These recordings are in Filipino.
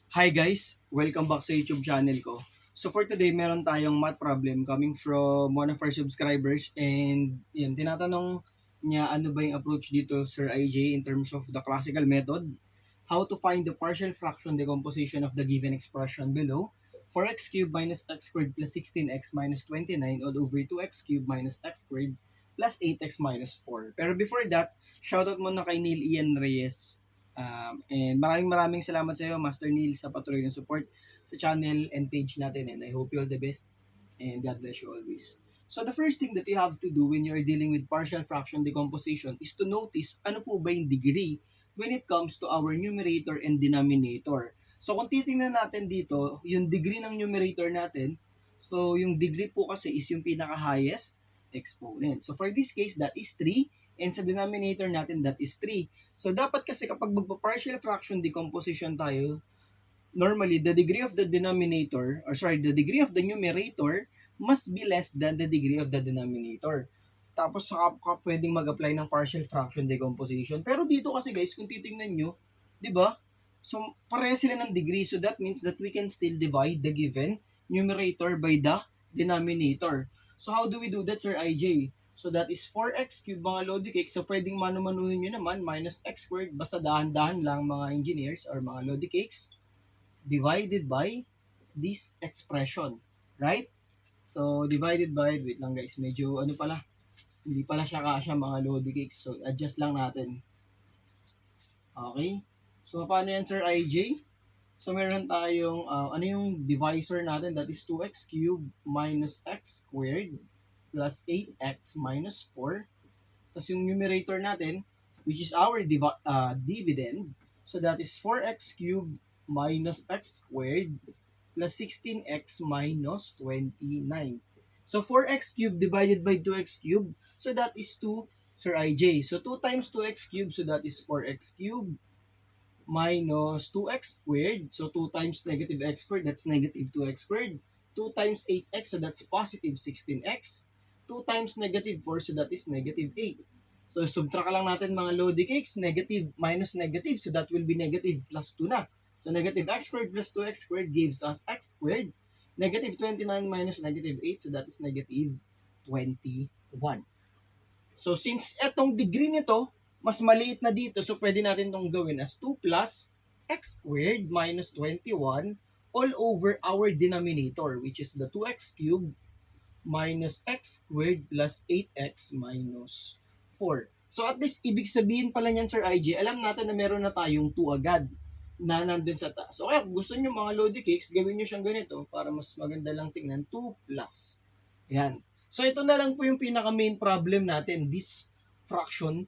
Hi guys! Welcome back sa YouTube channel ko. So for today, meron tayong math problem coming from one of our subscribers and yun, tinatanong niya ano ba yung approach dito, Sir IJ, in terms of the classical method, how to find the partial fraction decomposition of the given expression below, 4x cubed minus x squared plus 16x minus 29 all over 2x cubed minus x squared plus 8x minus 4. Pero before that, shoutout muna kay Neil Ian Reyes. And maraming salamat sa iyo, Master Neil, sa patuloy ng support sa channel and page natin. And I hope you all the best. And God bless you always. So the first thing that you have to do when you're dealing with partial fraction decomposition is to notice ano po ba yung degree when it comes to our numerator and denominator. So kung titingnan natin dito, yung degree ng numerator natin, so yung degree po kasi is yung pinaka-highest exponent. So for this case, that is 3. And sa denominator natin, that is 3. So dapat kasi kapag magpa-partial fraction decomposition tayo, normally the degree of the denominator, or sorry, the degree of the numerator must be less than the degree of the denominator. Tapos saka ka pwedeng mag-apply ng partial fraction decomposition. Pero dito kasi guys, kung titingnan nyo, di ba? So, pareha sila ng degree. So, that means that we can still divide the given numerator by the denominator. So, how do we do that, Sir IJ? So, that is 4x cubed mga lodi cakes. So, pwedeng mano-manuhin nyo naman, minus x squared. Basta dahan-dahan lang mga engineers or mga lodi cakes divided by this expression. Right? So, divided by, wait lang guys, medyo ano pala, hindi pala siya kasya mga lodi cakes. So, adjust lang natin. Okay? So, paano yan, Sir IJ? So, meron tayong, ano yung divisor natin? That is 2x cubed minus x squared plus 8x minus 4. Tapos yung numerator natin, which is our dividend. So, that is 4x cubed minus x squared plus 16x minus 29. So, 4x cubed divided by 2x cubed. So, that is 2, Sir IJ. So, 2 times 2x cubed. So, that is 4x cubed minus 2x squared. So 2 times negative x squared, that's negative 2x squared. 2 times 8x, so that's positive 16x. 2 times negative 4, so that is negative 8. So subtract lang natin mga lodi cakes, negative minus negative, so that will be negative plus 2 na. So negative x squared plus 2x squared gives us x squared. Negative 29 minus negative 8, so that is negative 21. So since etong degree nito, mas maliit na dito, so pwede natin itong gawin as 2 plus x squared minus 21 all over our denominator, which is the 2x cubed minus x squared plus 8x minus 4. So at least, ibig sabihin pala niyan, Sir IJ, alam natin na meron na tayong 2 agad na nandun sa taas. So kaya kung gusto nyo mga lodi cakes, gawin nyo siyang ganito para mas maganda lang tingnan, 2 plus. Yan. So ito na lang po yung pinaka main problem natin, this fraction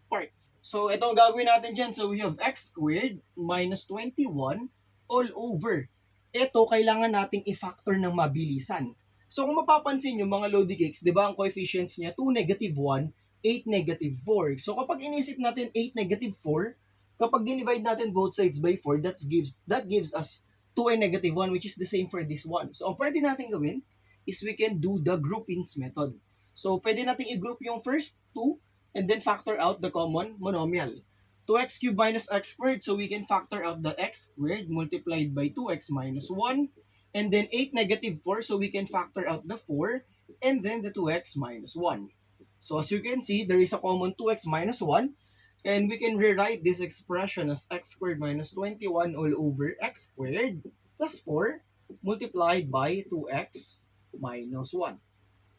part. So ito ang gagawin natin dyan. So we have x squared minus 21 all over. Ito kailangan nating i-factor ng mabilisan. So kung mapapansin nyo mga lodi cakes, di ba ang coefficients niya 2, negative 1, 8, negative 4. So kapag inisip natin 8, negative 4, kapag dinivide natin both sides by 4, that gives us 2 and negative 1, which is the same for this one. So ang pwede natin gawin is we can do the groupings method. So pwede natin i-group yung first 2 and then factor out the common monomial. 2x cubed minus x squared, so we can factor out the x squared multiplied by 2x minus 1. And then 8 negative 4, so we can factor out the 4 and then the 2x minus 1. So as you can see, there is a common 2x minus 1. And we can rewrite this expression as x squared minus 21 all over x squared plus 4 multiplied by 2x minus 1.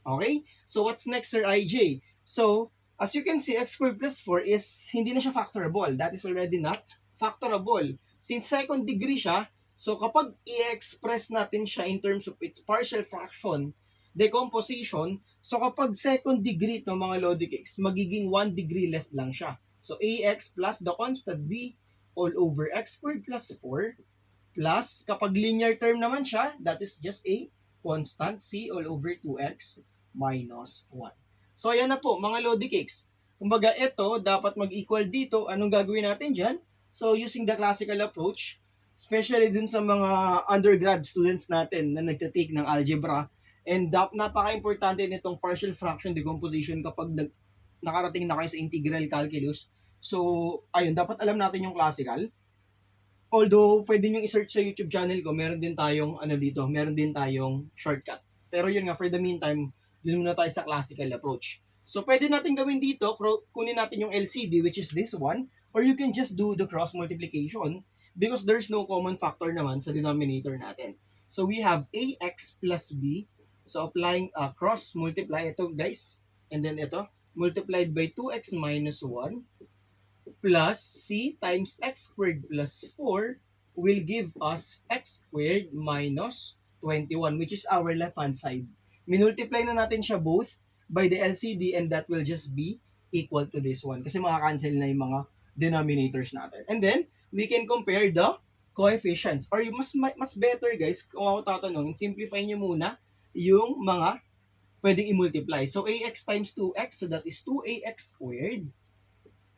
Okay? So what's next, Sir IJ? So, as you can see, x squared plus 4 is hindi na siya factorable. That is already not factorable. Since second degree siya, so kapag i-express natin siya in terms of its partial fraction decomposition, so kapag second degree ito mga lodi cakes, magiging 1 degree less lang siya. So ax plus the constant b all over x squared plus 4 plus, kapag linear term naman siya, that is just a constant c all over 2x minus 1. So, ayan na po, mga lodi cakes. Kumbaga, ito, dapat mag-equal dito. Anong gagawin natin dyan? So, using the classical approach, especially dun sa mga undergrad students natin na nagtatake ng algebra, and napaka-importante nitong partial fraction decomposition kapag nakarating na kayo sa integral calculus. So, ayun, dapat alam natin yung classical. Although, pwede nyo i-search sa YouTube channel ko, meron din tayong, meron din tayong shortcut. Pero yun nga, for the meantime, dun muna tayo sa classical approach. So, pwede natin gawin dito, kunin natin yung LCD, which is this one, or you can just do the cross multiplication because there's no common factor naman sa denominator natin. So, we have AX plus B. So, applying cross multiply ito, guys. And then ito, multiplied by 2x minus 1 plus c times x squared plus 4 will give us x squared minus 21, which is our left-hand side. Minultiply na natin siya both by the LCD and that will just be equal to this one kasi makakancel na yung mga denominators natin. And then, we can compare the coefficients. Or yung mas better guys, kung ako tatanungin, simplify nyo muna yung mga pwedeng i-multiply. So, ax times 2x, so that is 2ax squared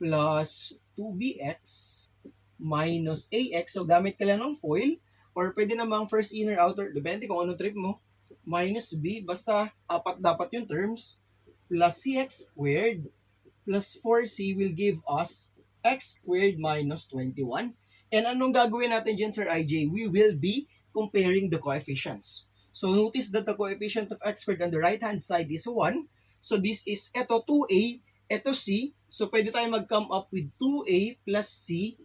plus 2bx minus ax. So, gamit ka lang ng foil or pwede namang first inner outer, depende kung ano trip mo, minus b, basta apat dapat yung terms, plus cx squared plus 4c will give us x squared minus 21. And anong gagawin natin dyan, Sir IJ? We will be comparing the coefficients. So, notice that the coefficient of x squared on the right-hand side is 1. So, this is, ito 2a, ito c. So, pwede tayo mag-come up with 2a plus c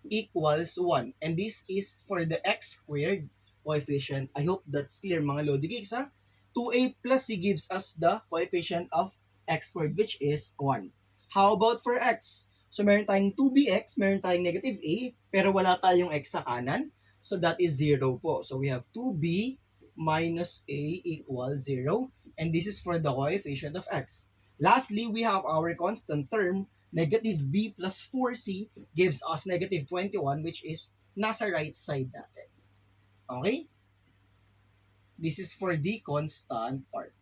equals 1. And this is for the x squared coefficient. I hope that's clear mga Lodi Geeks, ha? 2a plus c gives us the coefficient of x squared, which is 1. How about for x? So, meron tayong 2bx, meron tayong negative a, pero wala tayong x sa kanan. So, that is 0 po. So, we have 2b minus a equals 0. And this is for the coefficient of x. Lastly, we have our constant term, negative b plus 4c gives us negative 21, which is nasa right side natin. Okay? This is for the constant part.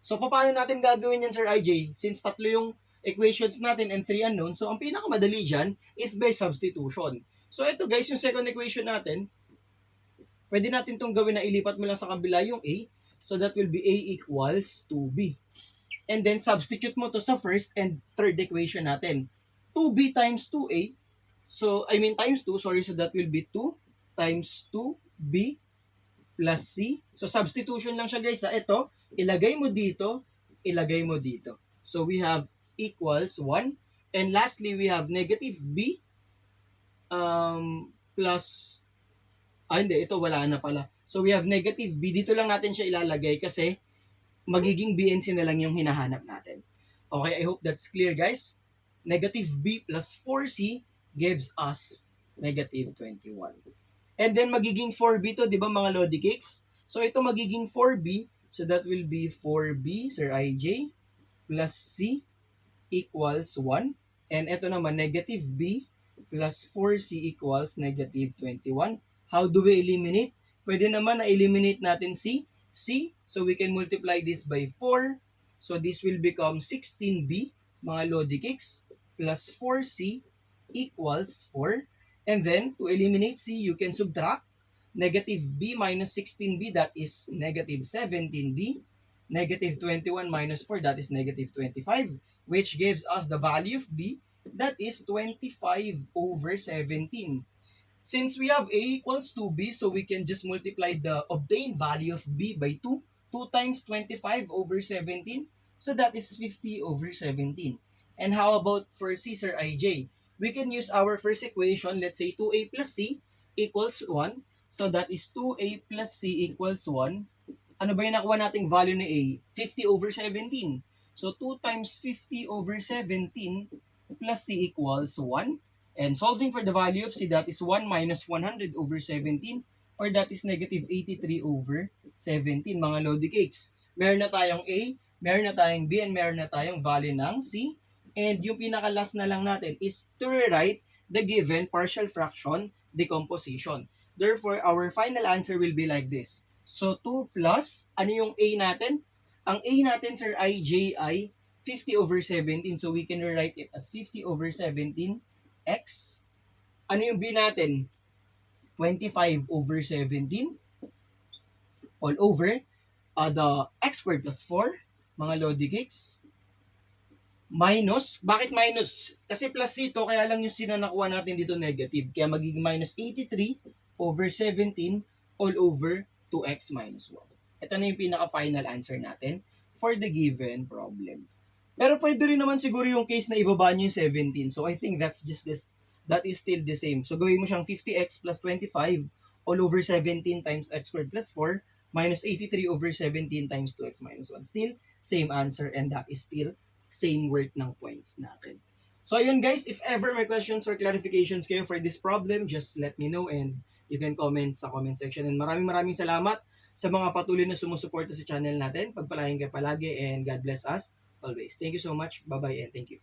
So, paano natin gagawin yan, Sir IJ? Since tatlo yung equations natin and 3 unknown, so ang pinakamadali dyan is by substitution. So, ito guys, yung second equation natin, pwede natin itong gawin na ilipat mo lang sa kabila yung a, so that will be a equals 2b. And then, substitute mo to sa first and third equation natin. 2b times 2a, so, times 2, sorry, so that will be 2 times 2b plus c. So, substitution lang siya guys. Ito, ilagay mo dito, ilagay mo dito. So, we have equals 1. And lastly, we have negative b plus, hindi, ito wala na pala. So, we have negative b. Dito lang natin siya ilalagay kasi magiging BNC na lang yung hinahanap natin. Okay, I hope that's clear guys. Negative b plus 4c gives us negative 21. And then magiging 4b to, di ba mga Lodi Cakes? So ito magiging 4b, so that will be 4b, Sir IJ, plus c equals 1. And ito naman, negative b plus 4c equals negative 21. How do we eliminate? Pwede naman na eliminate natin c, so we can multiply this by 4. So this will become 16b, mga Lodi Cakes, plus 4c equals 4. And then, to eliminate c, you can subtract negative b minus 16b, that is negative 17b. Negative 21 minus 4, that is negative 25, which gives us the value of b, that is 25 over 17. Since we have a equals 2b, so we can just multiply the obtained value of b by 2. 2 times 25 over 17, so that is 50 over 17. And how about for c, Sir IJ? We can use our first equation, let's say 2a plus c equals 1. So that is 2a plus c equals 1. Ano ba yung nakuha nating value ni a? 50 over 17. So 2 times 50 over 17 plus c equals 1. And solving for the value of c, that is 1 minus 100 over 17, or that is negative 83 over 17, mga Lodi Cakes. Meron na tayong a, meron na tayong b, and meron na tayong value ng c. And yung pinaka-last na lang natin is to rewrite the given partial fraction decomposition. Therefore, our final answer will be like this. So, 2 plus, ano yung a natin? Ang a natin, Sir IJ, ay 50 over 17. So, we can rewrite it as 50 over 17 x. Ano yung b natin? 25 over 17 all over the x squared plus 4, mga Lodi Cakes, minus. Bakit minus? Kasi plus dito, kaya lang yung sinanakuha natin dito negative. Kaya magiging minus 83 over 17 all over 2x minus 1. Ito na yung pinaka-final answer natin for the given problem. Pero pwede rin naman siguro yung case na ibaba nyo yung 17. So I think that is still the same. So gawin mo siyang 50x plus 25 all over 17 times x squared plus 4 minus 83 over 17 times 2x minus 1. Still, same answer and that is still same worth ng points natin. So ayun guys, if ever may questions or clarifications kayo for this problem, just let me know and you can comment sa comment section. And maraming salamat sa mga patuloy na sumusuporta sa channel natin. Pagpalain kayo palagi and God bless us always. Thank you so much. Bye-bye and thank you.